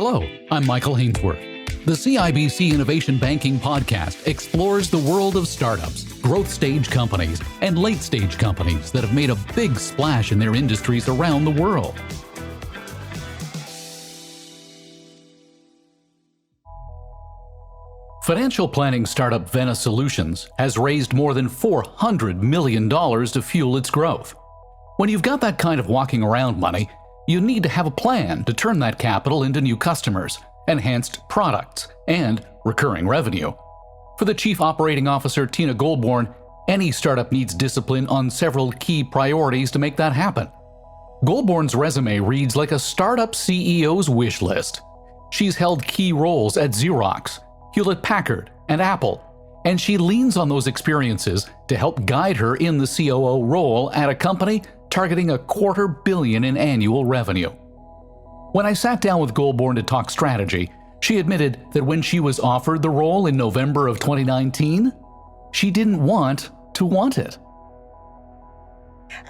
Hello, I'm Michael Hainsworth. The CIBC Innovation Banking Podcast explores the world of startups, growth stage companies, and late stage companies that have made a big splash in their industries around the world. Financial planning startup Vena Solutions has raised more than $400 million to fuel its growth. When you've got that kind of walking around money, you need to have a plan to turn that capital into new customers, enhanced products, and recurring revenue. For the Chief Operating Officer, Tina Goulbourne, any startup needs discipline on several key priorities to make that happen. Goulbourne's resume reads like a startup CEO's wish list. She's held key roles at Xerox, Hewlett-Packard, and Apple, and she leans on those experiences to help guide her in the COO role at a company targeting $250 million in annual revenue. When I sat down with Goulbourne to talk strategy, she admitted that when she was offered the role in November of 2019, she didn't want to want it.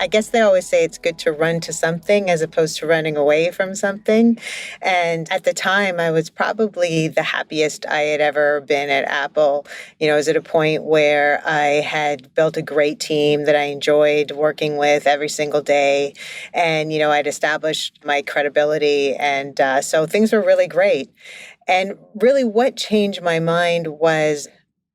I guess they always say it's good to run to something as opposed to running away from something. And at the time, I was probably the happiest I had ever been at Apple. I was at a point where I had built a great team that I enjoyed working with every single day. And, I'd established my credibility. And so things were really great. And really what changed my mind was,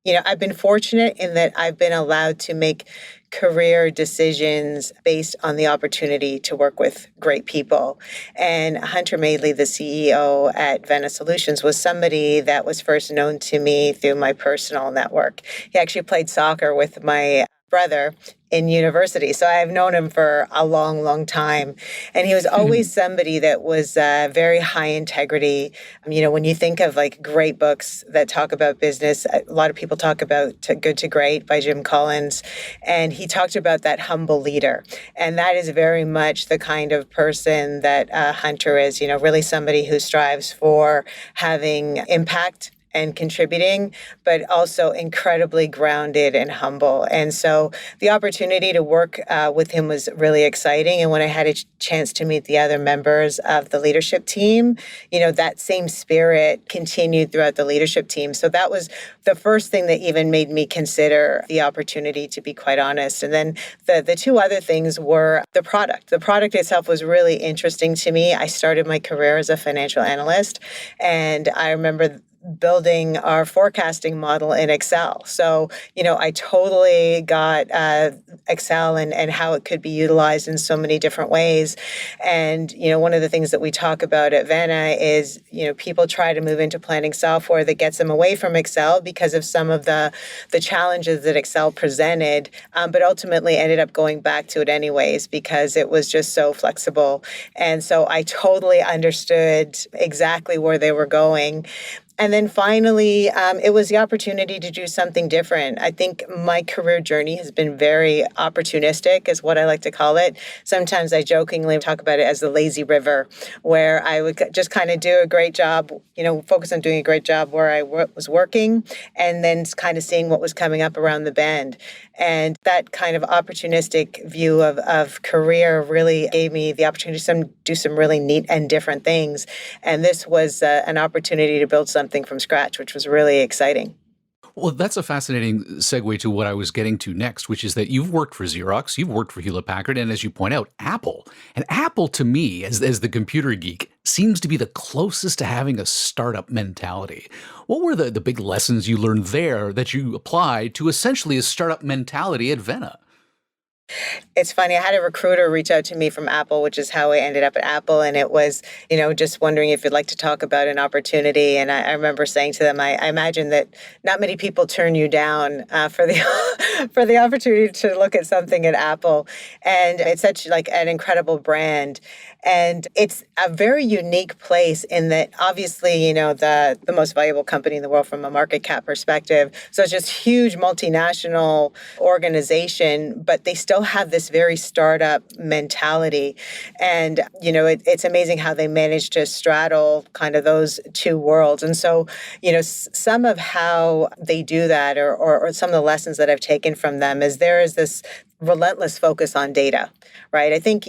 I've been fortunate in that I've been allowed to make career decisions based on the opportunity to work with great people. And Hunter Madeley, the CEO at Vena Solutions, was somebody that was first known to me through my personal network. He actually played soccer with my brother in university. So I've known him for a long, long time. And he was always somebody that was very high integrity. When you think of like great books that talk about business, a lot of people talk about Good to Great by Jim Collins. And he talked about that humble leader. And that is very much the kind of person that Hunter is, really somebody who strives for having impact and contributing, but also incredibly grounded and humble. And so the opportunity to work with him was really exciting. And when I had a chance to meet the other members of the leadership team, that same spirit continued throughout the leadership team. So that was the first thing that even made me consider the opportunity, to be quite honest. And then the two other things were the product. The product itself was really interesting to me. I started my career as a financial analyst, and I remember building our forecasting model in Excel. So, I totally got Excel and how it could be utilized in so many different ways. And, one of the things that we talk about at Vena is, people try to move into planning software that gets them away from Excel because of some of the challenges that Excel presented, but ultimately ended up going back to it anyways because it was just so flexible. And so I totally understood exactly where they were going. And then finally, it was the opportunity to do something different. I think my career journey has been very opportunistic, is what I like to call it. Sometimes I jokingly talk about it as the lazy river, where I would just kind of do a great job, focus on doing a great job where I was working, and then kind of seeing what was coming up around the bend. And that kind of opportunistic view of career really gave me the opportunity to do some really neat and different things. And this was an opportunity to build something from scratch, which was really exciting. Well, that's a fascinating segue to what I was getting to next, which is that you've worked for Xerox, you've worked for Hewlett-Packard, and as you point out, Apple. And Apple, to me, as the computer geek, seems to be the closest to having a startup mentality. What were the big lessons you learned there that you applied to essentially a startup mentality at Vena? It's funny. I had a recruiter reach out to me from Apple, which is how I ended up at Apple. And it was, just wondering if you'd like to talk about an opportunity. And I remember saying to them, I imagine that not many people turn you down for the opportunity to look at something at Apple. And it's such like an incredible brand. And it's a very unique place in that obviously, the most valuable company in the world from a market cap perspective. So it's just huge multinational organization, but they still have this very startup mentality. And, it's amazing how they managed to straddle kind of those two worlds. And so, some of how they do that or some of the lessons that I've taken from them is there is this relentless focus on data, right? I think,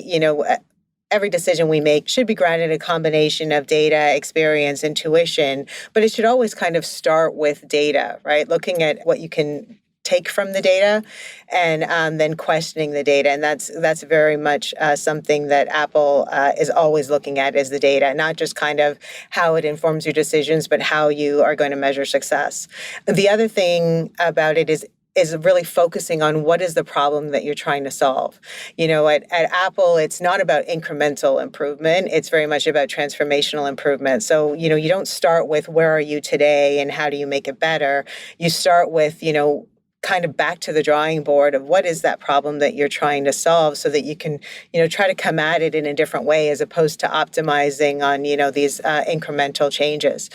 every decision we make should be grounded in a combination of data, experience, intuition, but it should always kind of start with data, right? Looking at what you can take from the data and then questioning the data. And that's very much something that Apple is always looking at is the data, not just kind of how it informs your decisions, but how you are going to measure success. The other thing about it is really focusing on what is the problem that you're trying to solve. At Apple, it's not about incremental improvement. It's very much about transformational improvement. So, you don't start with where are you today and how do you make it better? You start with, kind of back to the drawing board of what is that problem that you're trying to solve so that you can, try to come at it in a different way as opposed to optimizing on, these incremental changes.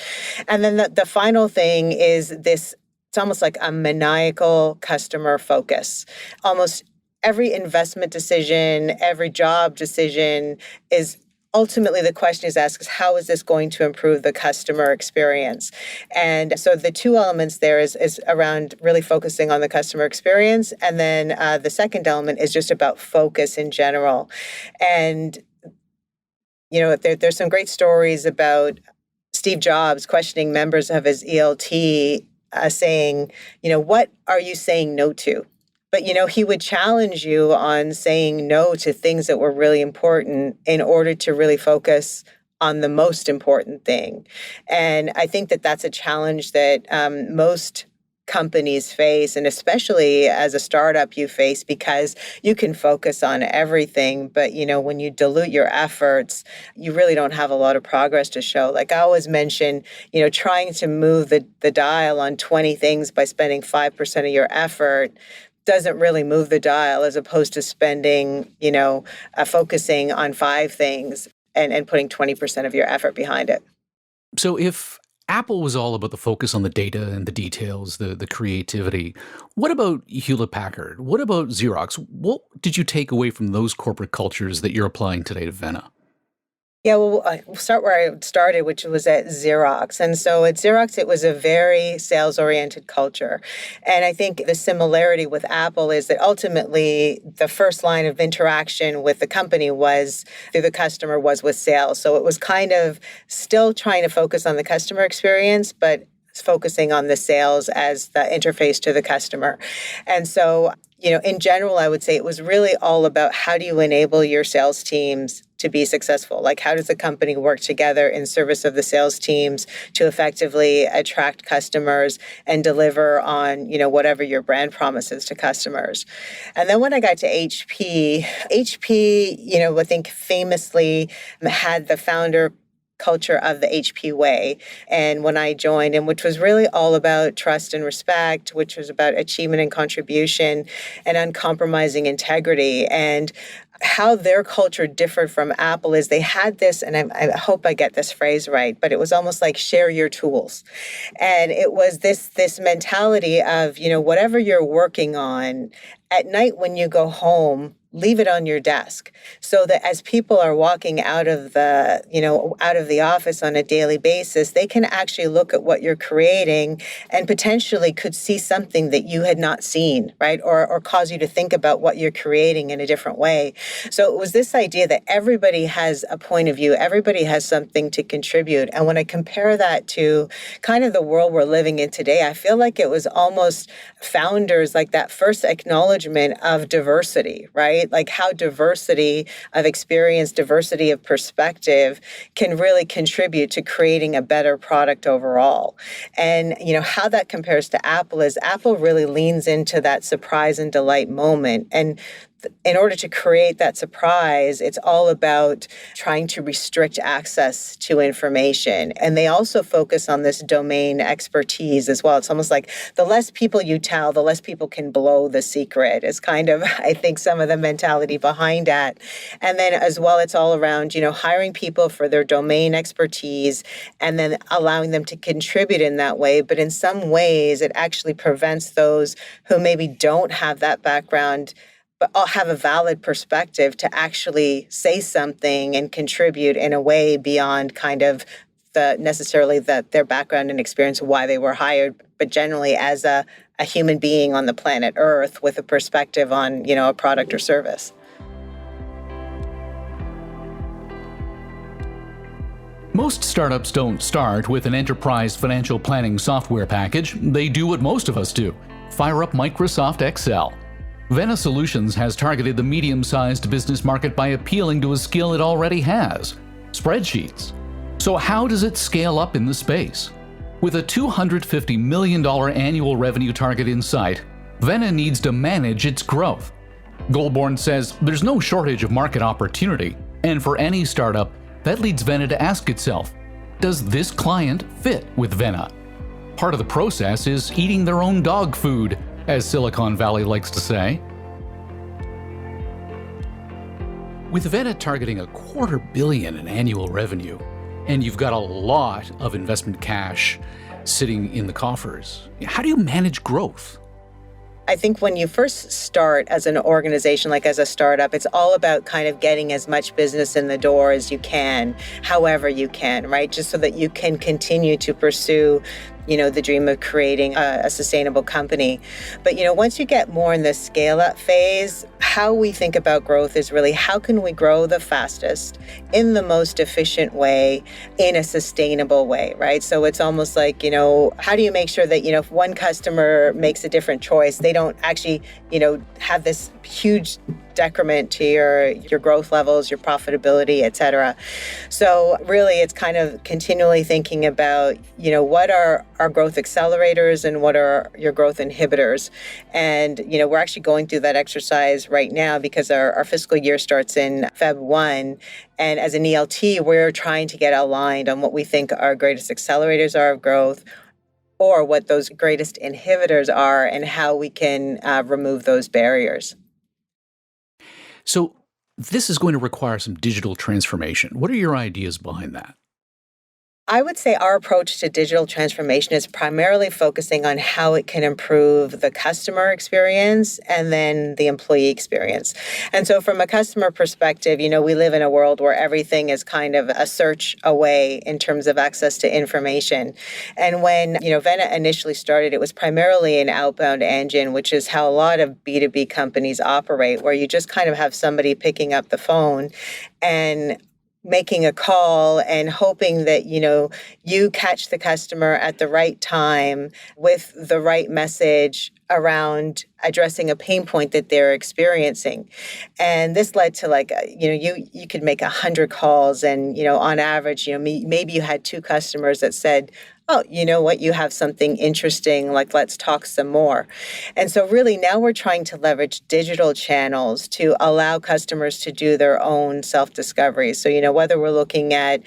And then the final thing is this, it's almost like a maniacal customer focus. Almost every investment decision, every job decision is ultimately the question is asked is how is this going to improve the customer experience? And so the two elements there is around really focusing on the customer experience. And then the second element is just about focus in general. And, there's some great stories about Steve Jobs questioning members of his ELT saying, what are you saying no to? But, he would challenge you on saying no to things that were really important in order to really focus on the most important thing. And I think that that's a challenge that most companies face, and especially as a startup you face, because you can focus on everything, but when you dilute your efforts, you really don't have a lot of progress to show. Like I always mention, trying to move the dial on 20 things by spending 5% of your effort doesn't really move the dial as opposed to spending, focusing on 5 things and putting 20% of your effort behind it. So if Apple was all about the focus on the data and the details, the creativity, what about Hewlett-Packard? What about Xerox? What did you take away from those corporate cultures that you're applying today to Vena? Yeah, well, we'll start where I started, which was at Xerox. And so at Xerox, it was a very sales-oriented culture. And I think the similarity with Apple is that ultimately the first line of interaction with the company was through the customer was with sales. So it was kind of still trying to focus on the customer experience, but focusing on the sales as the interface to the customer. And so, in general, I would say it was really all about how do you enable your sales teams to be successful? Like, how does the company work together in service of the sales teams to effectively attract customers and deliver on, whatever your brand promises to customers? And then when I got to HP, I think famously had the founder culture of the HP way. And when I joined, and which was really all about trust and respect, which was about achievement and contribution and uncompromising integrity. And how their culture differed from Apple is they had this, and I hope I get this phrase right, but it was almost like share your tools. And it was this mentality of, whatever you're working on at night when you go home, leave it on your desk so that as people are walking out of the office on a daily basis, they can actually look at what you're creating and potentially could see something that you had not seen, right? Or cause you to think about what you're creating in a different way. So it was this idea that everybody has a point of view, everybody has something to contribute. And when I compare that to kind of the world we're living in today, I feel like it was almost founders, like that first acknowledgement of diversity, right? Like how diversity of experience, diversity of perspective can really contribute to creating a better product overall. And, how that compares to Apple is Apple really leans into that surprise and delight moment. And in order to create that surprise, it's all about trying to restrict access to information. And they also focus on this domain expertise as well. It's almost like the less people you tell, the less people can blow the secret is kind of, I think, some of the mentality behind that. And then as well, it's all around, hiring people for their domain expertise and then allowing them to contribute in that way. But in some ways, it actually prevents those who maybe don't have that background but all have a valid perspective to actually say something and contribute in a way beyond kind of necessarily their background and experience, why they were hired, but generally as a human being on the planet Earth with a perspective on, a product or service. Most startups don't start with an enterprise financial planning software package. They do what most of us do: fire up Microsoft Excel. Vena Solutions has targeted the medium-sized business market by appealing to a skill it already has: spreadsheets. So how does it scale up in the space? With a $250 million annual revenue target in sight, Vena needs to manage its growth. Goulbourne says there's no shortage of market opportunity, and for any startup, that leads Vena to ask itself, does this client fit with Vena? Part of the process is eating their own dog food, as Silicon Valley likes to say. With Vena targeting $250 million in annual revenue, and you've got a lot of investment cash sitting in the coffers, how do you manage growth? I think when you first start as an organization, like as a startup, it's all about kind of getting as much business in the door as you can, however you can, right? Just so that you can continue to pursue, the dream of creating a sustainable company. But, once you get more in the scale up phase, how we think about growth is really how can we grow the fastest in the most efficient way in a sustainable way, right? So it's almost like, how do you make sure that, if one customer makes a different choice, they don't actually, have this huge decrement to your growth levels, your profitability, et cetera. So really, it's kind of continually thinking about, what are our growth accelerators and what are your growth inhibitors? And, we're actually going through that exercise right now because our fiscal year starts in Feb 1. And as an ELT, we're trying to get aligned on what we think our greatest accelerators are of growth, or what those greatest inhibitors are, and how we can remove those barriers. So this is going to require some digital transformation. What are your ideas behind that? I would say our approach to digital transformation is primarily focusing on how it can improve the customer experience and then the employee experience. And so from a customer perspective, we live in a world where everything is kind of a search away in terms of access to information. And when, Vena initially started, it was primarily an outbound engine, which is how a lot of B2B companies operate, where you just kind of have somebody picking up the phone and making a call and hoping that, you catch the customer at the right time with the right message around addressing a pain point that they're experiencing. And this led to you could make 100 calls and, on average, maybe you had 2 customers that said, oh, you know what, you have something interesting, let's talk some more. And so really now we're trying to leverage digital channels to allow customers to do their own self-discovery. So, whether we're looking at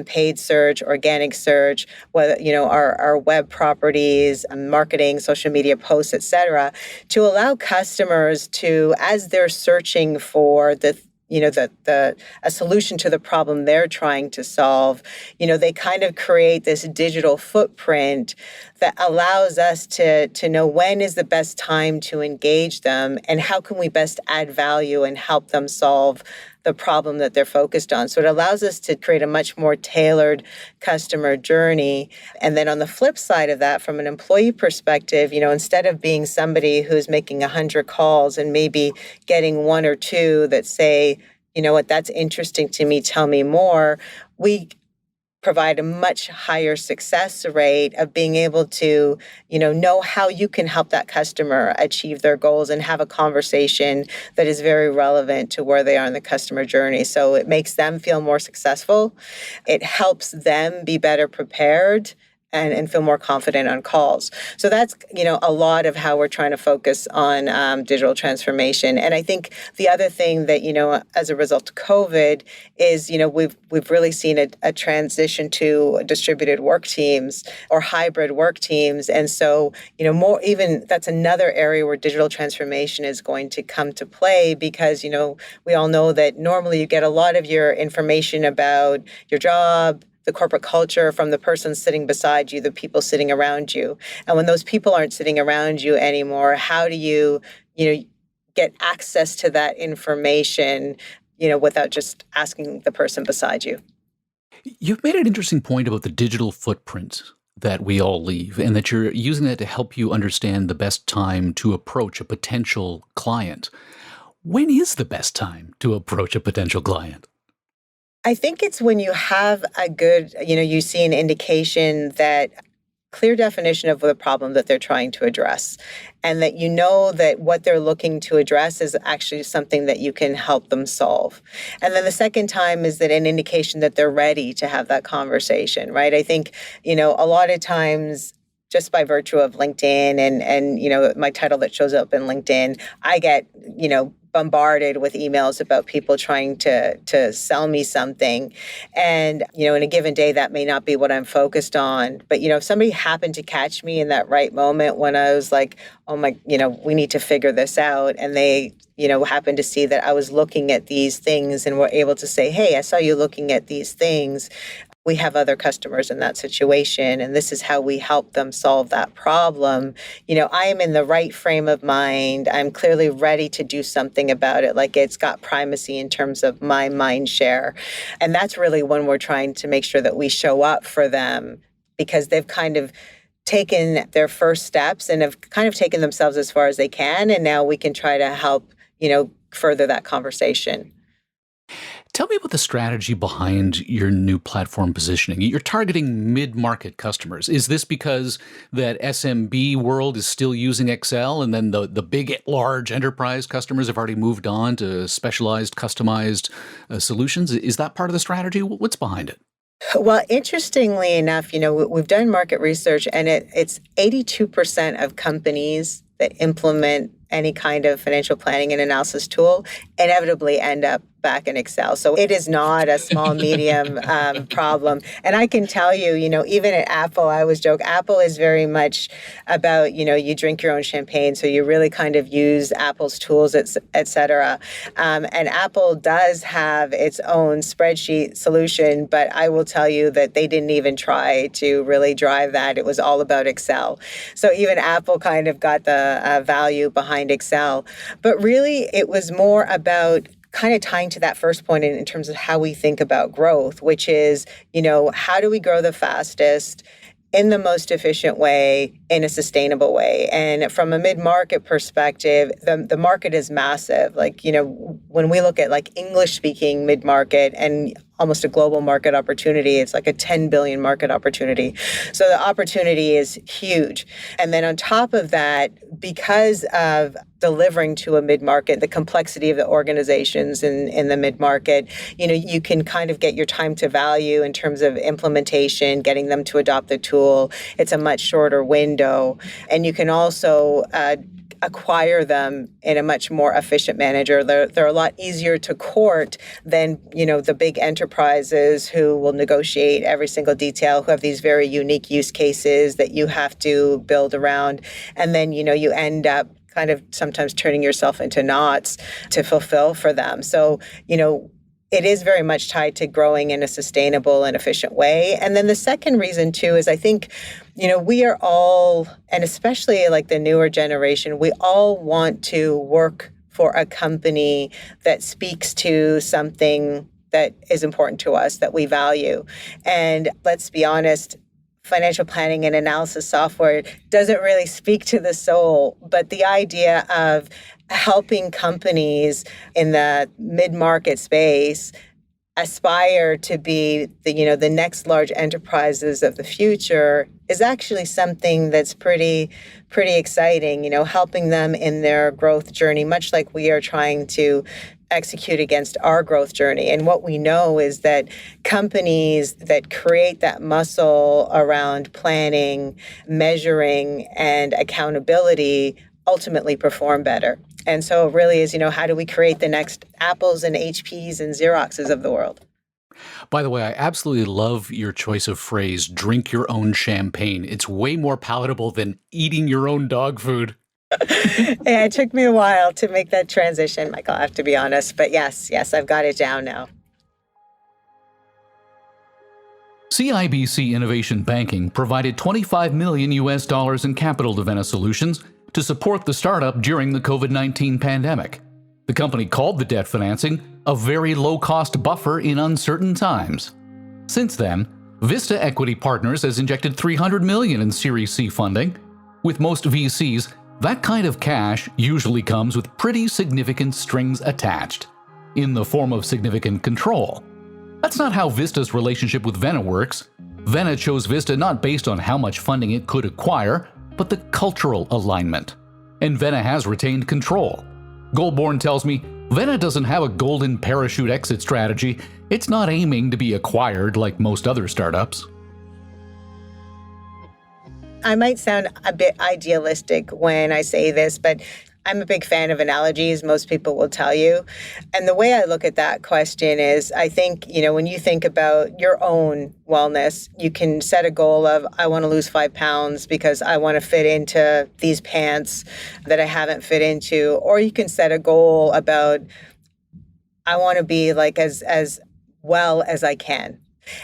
paid search, organic search, whether, our web properties, marketing, social media posts, et cetera, to allow customers to, as they're searching for a solution to the problem they're trying to solve, they kind of create this digital footprint that allows us to know when is the best time to engage them and how can we best add value and help them solve the problem that they're focused on. So it allows us to create a much more tailored customer journey. And then on the flip side of that, from an employee perspective, instead of being somebody who's making 100 calls and maybe getting 1 or 2 that say, you know what, that's interesting to me, tell me more, we provide a much higher success rate of being able to, know how you can help that customer achieve their goals and have a conversation that is very relevant to where they are in the customer journey. So it makes them feel more successful. It helps them be better prepared and feel more confident on calls. So that's, a lot of how we're trying to focus on digital transformation. And I think the other thing that, as a result of COVID is, we've really seen a transition to distributed work teams or hybrid work teams. And so, more even that's another area where digital transformation is going to come to play because, we all know that normally you get a lot of your information about your job, the corporate culture from the person sitting beside you, the people sitting around you. And when those people aren't sitting around you anymore, how do you, get access to that information, without just asking the person beside you? You've made an interesting point about the digital footprint that we all leave and that you're using that to help you understand the best time to approach a potential client. When is the best time to approach a potential client? I think it's when you have a good, you see an indication that clear definition of the problem that they're trying to address, and that you know that what they're looking to address is actually something that you can help them solve. And then the second time is that an indication that they're ready to have that conversation, right? I think, a lot of times, just by virtue of LinkedIn and my title that shows up in LinkedIn, I get, bombarded with emails about people trying to sell me something. And, in a given day, that may not be what I'm focused on. But, if somebody happened to catch me in that right moment when I was like, oh my, we need to figure this out. And they, happened to see that I was looking at these things and were able to say, hey, I saw you looking at these things. We have other customers in that situation, and this is how we help them solve that problem. I am in the right frame of mind. I'm clearly ready to do something about it. Like, it's got primacy in terms of my mind share. And that's really when we're trying to make sure that we show up for them, because they've kind of taken their first steps and have kind of taken themselves as far as they can. And now we can try to help, further that conversation. Tell me about the strategy behind your new platform positioning. You're targeting mid-market customers. Is this because that SMB world is still using Excel, and then the big, large enterprise customers have already moved on to specialized, customized solutions? Is that part of the strategy? What's behind it? Well, interestingly enough, we've done market research, and it's 82% of companies that implement any kind of financial planning and analysis tool inevitably end up back in Excel. So it is not a small, medium problem. And I can tell you, even at Apple, I always joke, Apple is very much about, you drink your own champagne. So you really kind of use Apple's tools, et cetera. And Apple does have its own spreadsheet solution, but I will tell you that they didn't even try to really drive that. It was all about Excel. So even Apple kind of got the value behind Excel. But really, it was more about kind of tying to that first point in terms of how we think about growth, which is, how do we grow the fastest in the most efficient way, in a sustainable way? And from a mid-market perspective, the market is massive. Like, when we look at like English-speaking mid-market and almost a global market opportunity, it's like a 10 billion market opportunity. So the opportunity is huge. And then on top of that, because of delivering to a mid-market, the complexity of the organizations in the mid-market, you can kind of get your time to value in terms of implementation, getting them to adopt the tool. It's a much shorter window. And you can also acquire them in a much more efficient manner. They're a lot easier to court than, the big enterprises who will negotiate every single detail, who have these very unique use cases that you have to build around. And then, you end up kind of sometimes turning yourself into knots to fulfill for them. So, it is very much tied to growing in a sustainable and efficient way. And then the second reason, too, is I think, we are all, and especially like the newer generation, we all want to work for a company that speaks to something that is important to us, that we value. And let's be honest, financial planning and analysis software doesn't really speak to the soul, but the idea of helping companies in the mid-market space aspire to be the next large enterprises of the future is actually something that's pretty exciting, helping them in their growth journey, much like we are trying to execute against our growth journey. And what we know is that companies that create that muscle around planning, measuring, and accountability ultimately perform better. And so it really is, how do we create the next Apples and HPs and Xeroxes of the world? By the way, I absolutely love your choice of phrase, drink your own champagne. It's way more palatable than eating your own dog food. Yeah, it took me a while to make that transition, Michael, I have to be honest. But yes, I've got it down now. CIBC Innovation Banking provided $25 million in capital to Vena Solutions to support the startup during the COVID-19 pandemic. The company called the debt financing a very low-cost buffer in uncertain times. Since then, Vista Equity Partners has injected $300 million in Series C funding. With most VCs, that kind of cash usually comes with pretty significant strings attached, in the form of significant control. That's not how Vista's relationship with Vena works. Vena chose Vista not based on how much funding it could acquire, but the cultural alignment. And Vena has retained control. Goulbourne tells me Vena doesn't have a golden parachute exit strategy. It's not aiming to be acquired like most other startups. I might sound a bit idealistic when I say this, but I'm a big fan of analogies, most people will tell you. And the way I look at that question is, I think, when you think about your own wellness, you can set a goal of, I want to lose 5 pounds because I want to fit into these pants that I haven't fit into. Or you can set a goal about, I want to be like as well as I can.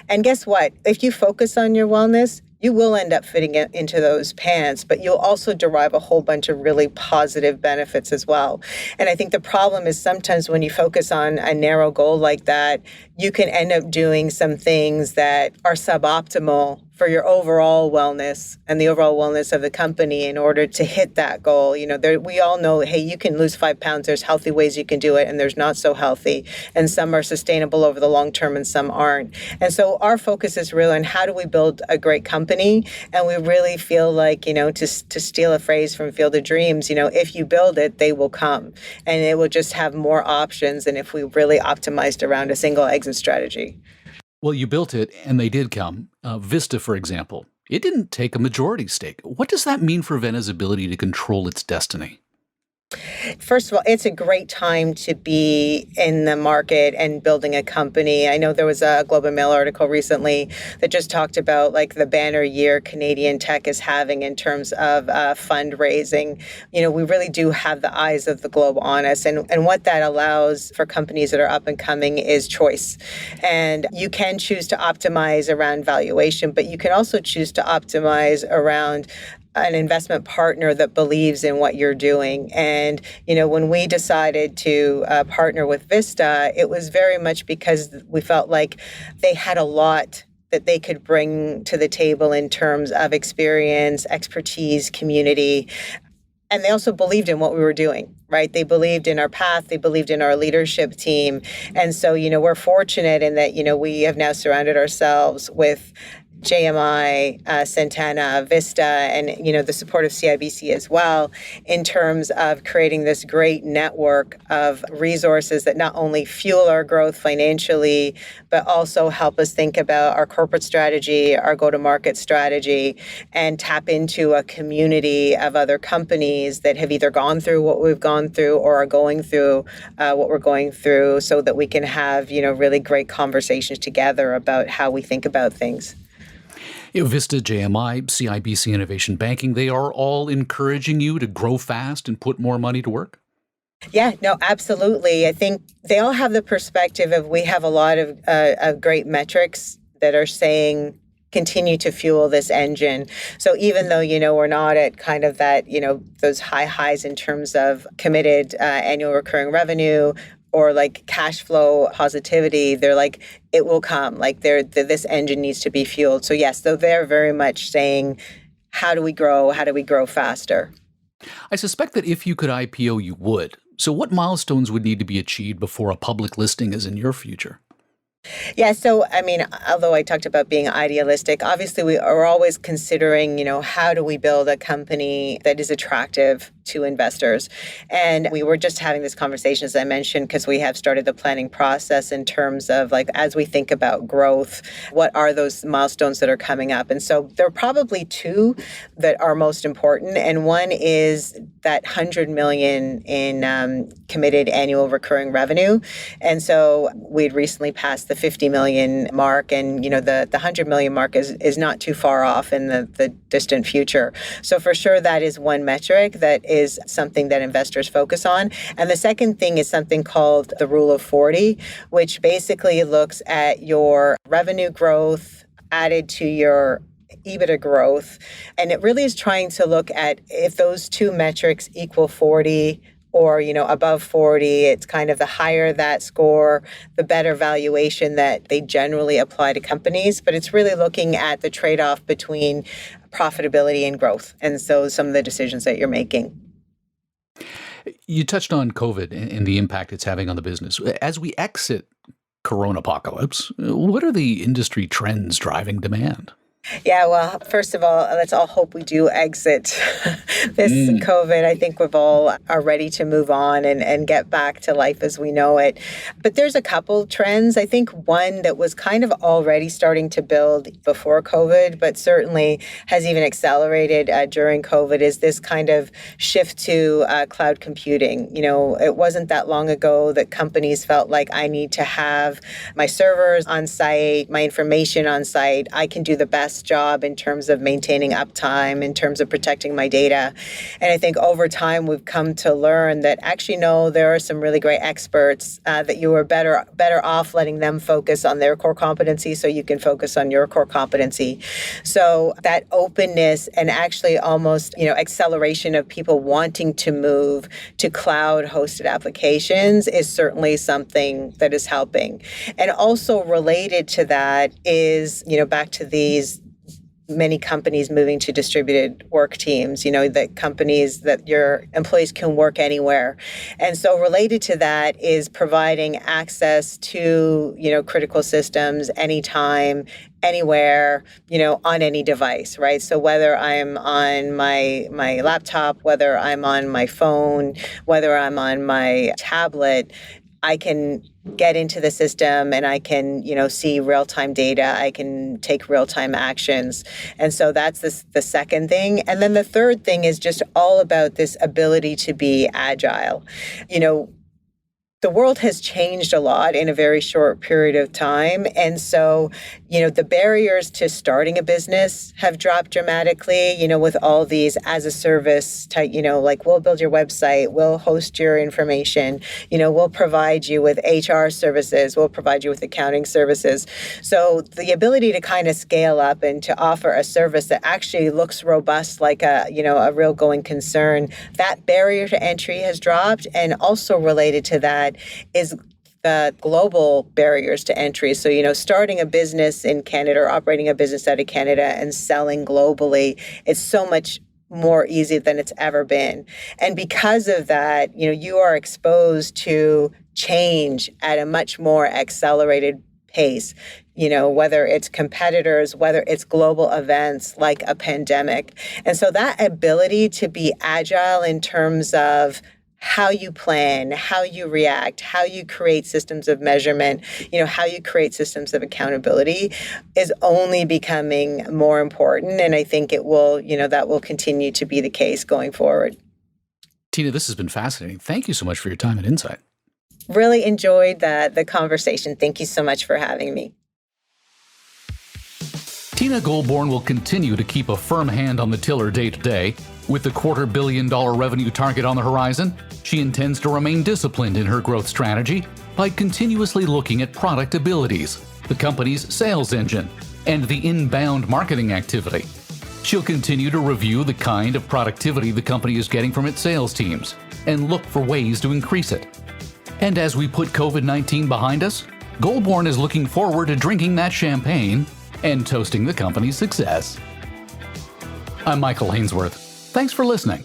And guess what? If you focus on your wellness, you will end up fitting it into those pants, but you'll also derive a whole bunch of really positive benefits as well. And I think the problem is sometimes when you focus on a narrow goal like that, you can end up doing some things that are suboptimal for your overall wellness and the overall wellness of the company in order to hit that goal. We all know, hey, you can lose 5 pounds. There's healthy ways you can do it, and there's not so healthy. And some are sustainable over the long term and some aren't. And so our focus is really on how do we build a great company? And we really feel like, to steal a phrase from Field of Dreams, if you build it, they will come. And it will just have more options than if we really optimized around a single exit strategy. Well, you built it, and they did come. Vista, for example, it didn't take a majority stake. What does that mean for Vena's ability to control its destiny? First of all, it's a great time to be in the market and building a company. I know there was a Globe and Mail article recently that just talked about the banner year Canadian tech is having in terms of fundraising. We really do have the eyes of the globe on us. And what that allows for companies that are up and coming is choice. And you can choose to optimize around valuation, but you can also choose to optimize around an investment partner that believes in what you're doing. And, when we decided to partner with Vista, it was very much because we felt like they had a lot that they could bring to the table in terms of experience, expertise, community. And they also believed in what we were doing, right? They believed in our path. They believed in our leadership team. And so, we're fortunate in that, we have now surrounded ourselves with JMI, Santana, Vista, and the support of CIBC as well, in terms of creating this great network of resources that not only fuel our growth financially, but also help us think about our corporate strategy, our go-to-market strategy, and tap into a community of other companies that have either gone through what we've gone through or are going through what we're going through, so that we can have really great conversations together about how we think about things. Vista, JMI, CIBC Innovation Banking, they are all encouraging you to grow fast and put more money to work? Yeah, no, absolutely. I think they all have the perspective of we have a lot of great metrics that are saying continue to fuel this engine. So even though, we're not at kind of that, those high highs in terms of committed annual recurring revenue, or cash flow positivity, they're it will come. This engine needs to be fueled. So yes, though they're very much saying, how do we grow? How do we grow faster? I suspect that if you could IPO, you would. So what milestones would need to be achieved before a public listing is in your future? Yeah, so although I talked about being idealistic, obviously we are always considering, how do we build a company that is attractive to investors? And we were just having this conversation, as I mentioned, because we have started the planning process in terms of as we think about growth, what are those milestones that are coming up? And so there are probably 2 that are most important. And one is that 100 million in committed annual recurring revenue. And so we'd recently passed the 50 million mark, and the 100 million mark is not too far off in the distant future. So for sure, that is one metric that is something that investors focus on. And the second thing is something called the Rule of 40, which basically looks at your revenue growth added to your EBITDA growth. And it really is trying to look at if those 2 metrics equal 40 or, above 40, it's kind of the higher that score, the better valuation that they generally apply to companies. But it's really looking at the trade-off between profitability and growth. And so some of the decisions that you're making. You touched on COVID and the impact it's having on the business. As we exit coronapocalypse, what are the industry trends driving demand? Yeah, well, first of all, let's all hope we do exit this COVID. I think we've all are ready to move on and get back to life as we know it. But there's a couple trends. I think one that was kind of already starting to build before COVID, but certainly has even accelerated during COVID, is this kind of shift to cloud computing. It wasn't that long ago that companies felt like I need to have my servers on site, my information on site. I can do the best job in terms of maintaining uptime, in terms of protecting my data. And I think over time we've come to learn that actually, no, there are some really great experts that you are better off letting them focus on their core competency so you can focus on your core competency. So that openness and actually almost, acceleration of people wanting to move to cloud hosted applications is certainly something that is helping. And also related to that is, back to these many companies moving to distributed work teams, that companies that your employees can work anywhere. And so related to that is providing access to, critical systems anytime, anywhere, on any device, right? So whether I'm on my laptop, whether I'm on my phone, whether I'm on my tablet, I can get into the system and I can, see real-time data. I can take real-time actions. And so that's the second thing. And then the third thing is just all about this ability to be agile. The world has changed a lot in a very short period of time. And so, the barriers to starting a business have dropped dramatically, with all these as a service type, like we'll build your website, we'll host your information, we'll provide you with HR services, we'll provide you with accounting services. So the ability to kind of scale up and to offer a service that actually looks robust, like a real going concern, that barrier to entry has dropped. And also related to that is the global barriers to entry. So, starting a business in Canada or operating a business out of Canada and selling globally, it's so much more easy than it's ever been. And because of that, you are exposed to change at a much more accelerated pace. Whether it's competitors, whether it's global events like a pandemic. And so that ability to be agile in terms of how you plan, how you react, how you create systems of measurement, how you create systems of accountability is only becoming more important. And I think it will, that will continue to be the case going forward. Tina, this has been fascinating. Thank you so much for your time and insight. Really enjoyed the conversation. Thank you so much for having me. Tina Goulbourne will continue to keep a firm hand on the tiller day to day. With the $250 million revenue target on the horizon, she intends to remain disciplined in her growth strategy by continuously looking at product abilities, the company's sales engine, and the inbound marketing activity. She'll continue to review the kind of productivity the company is getting from its sales teams and look for ways to increase it. And as we put COVID-19 behind us, Goulbourne is looking forward to drinking that champagne and toasting the company's success. I'm Michael Hainsworth. Thanks for listening.